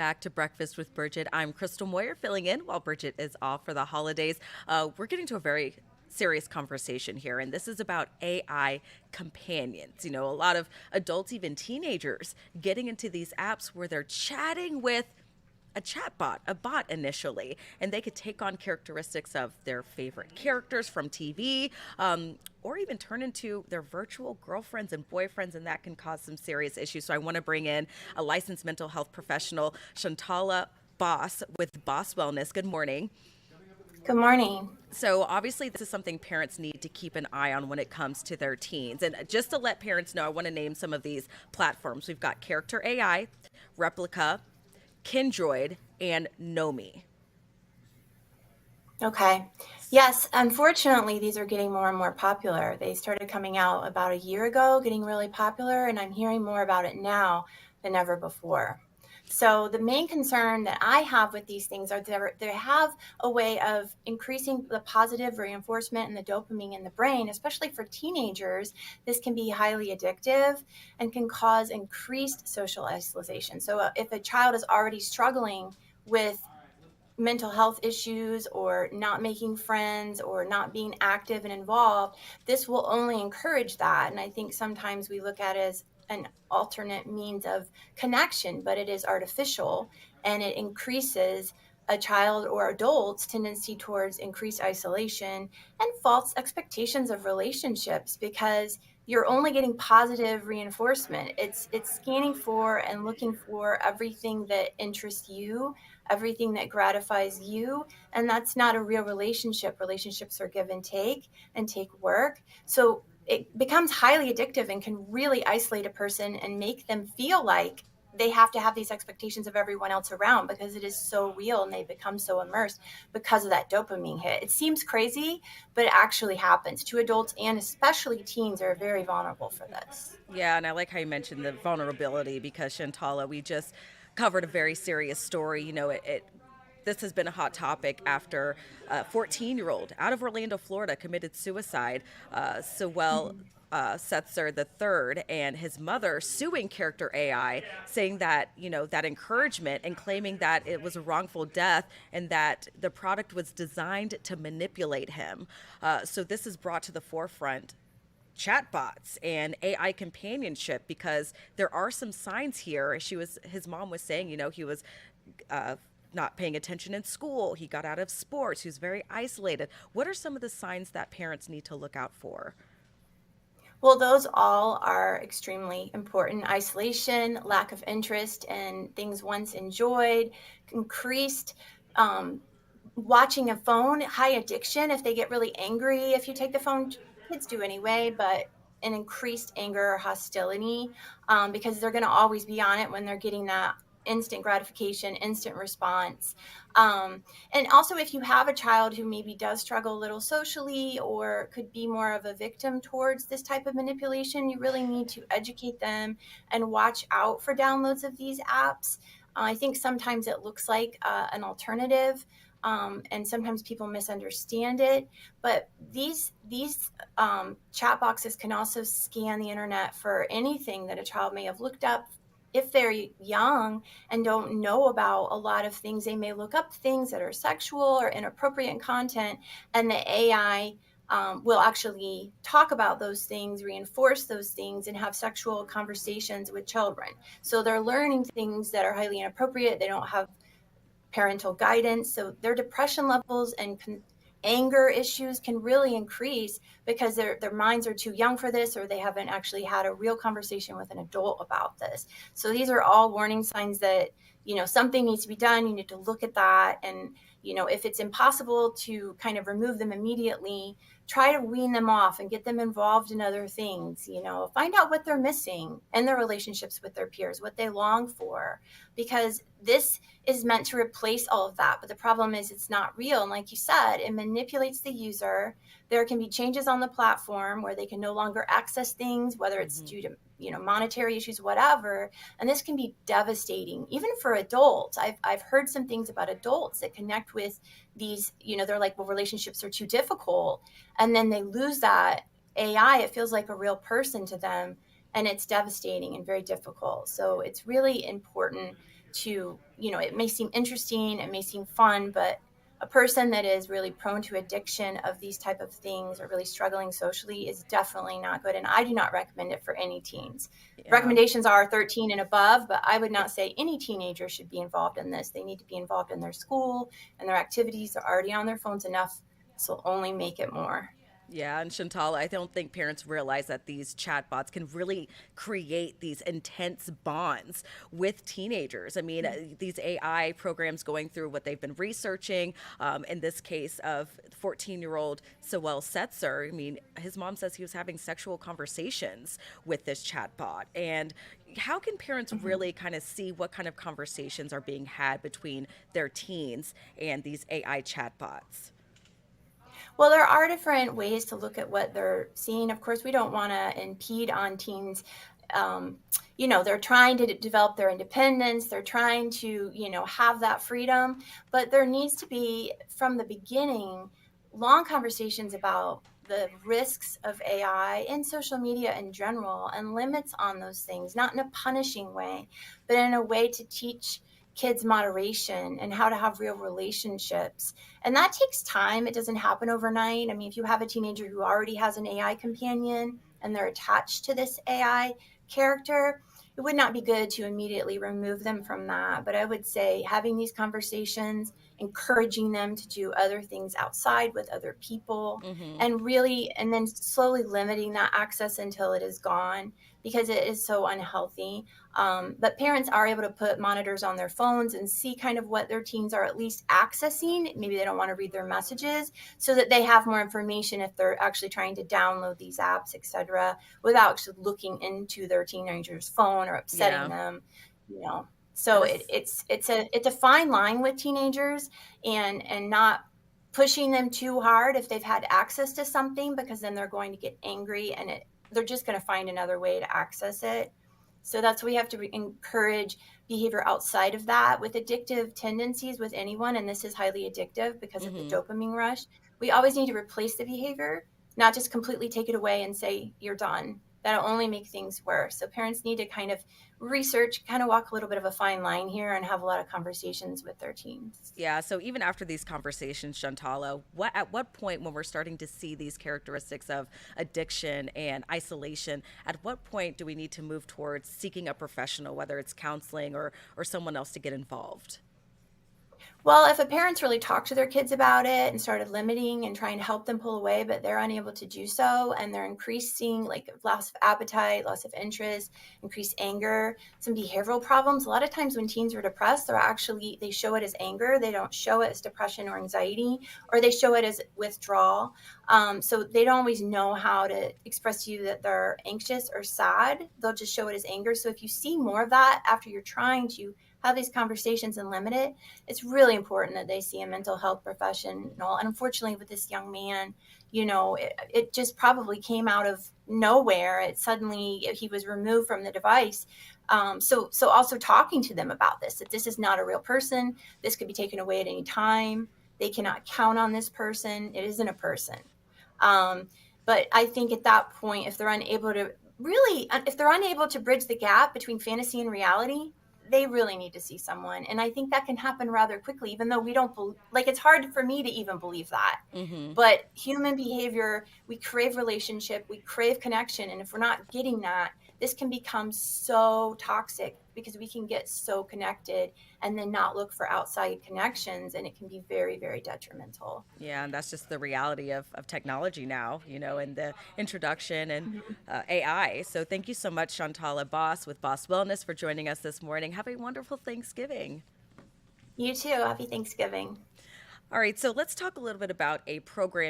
Back to Breakfast with Bridget. I'm Crystal Moyer filling in while Bridget is off for the holidays. We're getting to a very serious conversation here, and this is about AI companions. You know, a lot of adults, even teenagers, getting into these apps where they're chatting with a chatbot, a bot initially, and they could take on characteristics of their favorite characters from TV, or even turn into their virtual girlfriends and boyfriends, and that can cause some serious issues. So I want to bring in a licensed mental health professional, Shantala Boss with Boss Wellness. Good morning. Good morning. So obviously this is something parents need to keep an eye on when it comes to their teens. And just to let parents know, I want to name some of these platforms. We've got Character AI, Replica, Kindroid, and Nomi. Okay. Yes, unfortunately, these are getting more and more popular. They started coming out about a year ago, getting really popular, and I'm hearing more about it now than ever before. So the main concern that I have with these things are they have a way of increasing the positive reinforcement and the dopamine in the brain, especially for teenagers. This can be highly addictive and can cause increased social isolation. So if a child is already struggling with mental health issues or not making friends or not being active and involved, this will only encourage that. And I think sometimes we look at it as an alternate means of connection, but it is artificial and it increases a child or adult's tendency towards increased isolation and false expectations of relationships because you're only getting positive reinforcement. It's scanning for and looking for everything that interests you, everything that gratifies you, and that's not a real relationship. Relationships are give and take work. So it becomes highly addictive and can really isolate a person and make them feel like they have to have these expectations of everyone else around because it is so real and they become so immersed because of that dopamine hit. It seems crazy, but it actually happens to adults, and especially teens are very vulnerable for this. Yeah, and I like how you mentioned the vulnerability because Shantala, we just covered a very serious story. You know, it this has been a hot topic after a 14-year-old out of Orlando, Florida, committed suicide. Sewell Mhm. Setzer the third and his mother suing Character AI, saying that that encouragement and claiming that it was a wrongful death and that the product was designed to manipulate him. So this is brought to the forefront chatbots and AI companionship because there are some signs here. His mom was saying, he was uh, not paying attention in school. He got out of sports. He was very isolated. What are some of the signs that parents need to look out for? Well, those all are extremely important. Isolation, lack of interest in things once enjoyed, increased um, watching a phone, high addiction. If they get really angry, if you take the phone, kids do anyway, but an increased anger or hostility because they're going to always be on it when they're getting that instant gratification, instant response. Um, and also, if you have a child who maybe does struggle a little socially or could be more of a victim towards this type of manipulation, you really need to educate them and watch out for downloads of these apps. I think sometimes it looks like an alternative, and sometimes people misunderstand it. But these chat boxes can also scan the internet for anything that a child may have looked up. If they're young and don't know about a lot of things, they may look up things that are sexual or inappropriate content, and the AI will actually talk about those things, reinforce those things, and have sexual conversations with children. So they're learning things that are highly inappropriate. They don't have parental guidance. So their depression levels and anger issues can really increase because their minds are too young for this, or they haven't actually had a real conversation with an adult about this. So these are all warning signs that something needs to be done. You need to look at that, and if it's impossible to kind of remove them immediately, try to wean them off and get them involved in other things. Find out what they're missing in their relationships with their peers, what they long for, because this is meant to replace all of that. But the problem is it's not real. And like you said, it manipulates the user. There can be changes on the platform where they can no longer access things, whether it's Mm-hmm. due to monetary issues, whatever. And this can be devastating, even for adults. I've heard some things about adults that connect with these, they're like, well, relationships are too difficult. And then they lose that AI. It feels like a real person to them. And it's devastating and very difficult. So it's really important to, it may seem interesting, it may seem fun, but a person that is really prone to addiction of these type of things or really struggling socially is definitely not good. And I do not recommend it for any teens. Yeah. Recommendations are 13 and above, but I would not say any teenager should be involved in this. They need to be involved in their school and their activities. They're already on their phones enough, so only make it more. Yeah, and Chantal, I don't think parents realize that these chatbots can really create these intense bonds with teenagers. I mean, these AI programs going through what they've been researching, in this case of 14-year-old Sewell Setzer, I mean, his mom says he was having sexual conversations with this chatbot. And how can parents Mhm. really kind of see what kind of conversations are being had between their teens and these AI chatbots? Well, there are different ways to look at what they're seeing. Of course, we don't want to impede on teens. Um, they're trying to develop their independence. They're trying to, have that freedom. But there needs to be, from the beginning, long conversations about the risks of AI and social media in general and limits on those things, not in a punishing way, but in a way to teach kids moderation and how to have real relationships. And that takes time. It doesn't happen overnight. I mean, if you have a teenager who already has an AI companion and they're attached to this AI character, it would not be good to immediately remove them from that. But I would say having these conversations, encouraging them to do other things outside with other people, Mm-hmm. and really, and then slowly limiting that access until it is gone because it is so unhealthy. But parents are able to put monitors on their phones and see kind of what their teens are at least accessing. Maybe they don't want to read their messages so that they have more information if they're actually trying to download these apps, etc., without actually looking into their teenager's phone or upsetting Yeah. them. You know, And so this, it's a fine line with teenagers, and not pushing them too hard if they've had access to something, because then they're going to get angry and they're just going to find another way to access it. So that's why we have to encourage behavior outside of that. With addictive tendencies with anyone, and this is highly addictive because of the mm-hmm. dopamine rush, we always need to replace the behavior, not just completely take it away and say you're done. That'll only make things worse. So parents need to kind of research, kind of walk a little bit of a fine line here and have a lot of conversations with their teens. Yeah, so even after these conversations, Shantala, at what point when we're starting to see these characteristics of addiction and isolation, at what point do we need to move towards seeking a professional, whether it's counseling or someone else to get involved? Well, if a parent's really talked to their kids about it and started limiting and trying to help them pull away, but they're unable to do so, and they're increasing like loss of appetite, loss of interest, increased anger, some behavioral problems. A lot of times when teens are depressed, they show it as anger. They don't show it as depression or anxiety, or they show it as withdrawal. So they don't always know how to express to you that they're anxious or sad. They'll just show it as anger. So if you see more of that after you're trying to have these conversations and limit it, it's really important that they see a mental health professional. And unfortunately, with this young man, it just probably came out of nowhere. It suddenly he was removed from the device. So also talking to them about this, that this is not a real person. This could be taken away at any time. They cannot count on this person. It isn't a person. Um, but I think at that point, if they're unable to bridge the gap between fantasy and reality, they really need to see someone. And I think that can happen rather quickly, even though we don't like, it's hard for me to even believe that. Mm-hmm. But human behavior, we crave relationship, we crave connection. And if we're not getting that, this can become so toxic because we can get so connected and then not look for outside connections. And it can be very, very detrimental. Yeah, and that's just the reality of technology now, and the introduction and AI. So thank you so much, Shantala Boss with Boss Wellness, for joining us this morning. Have a wonderful Thanksgiving. You too. Happy Thanksgiving. All right, so let's talk a little bit about a program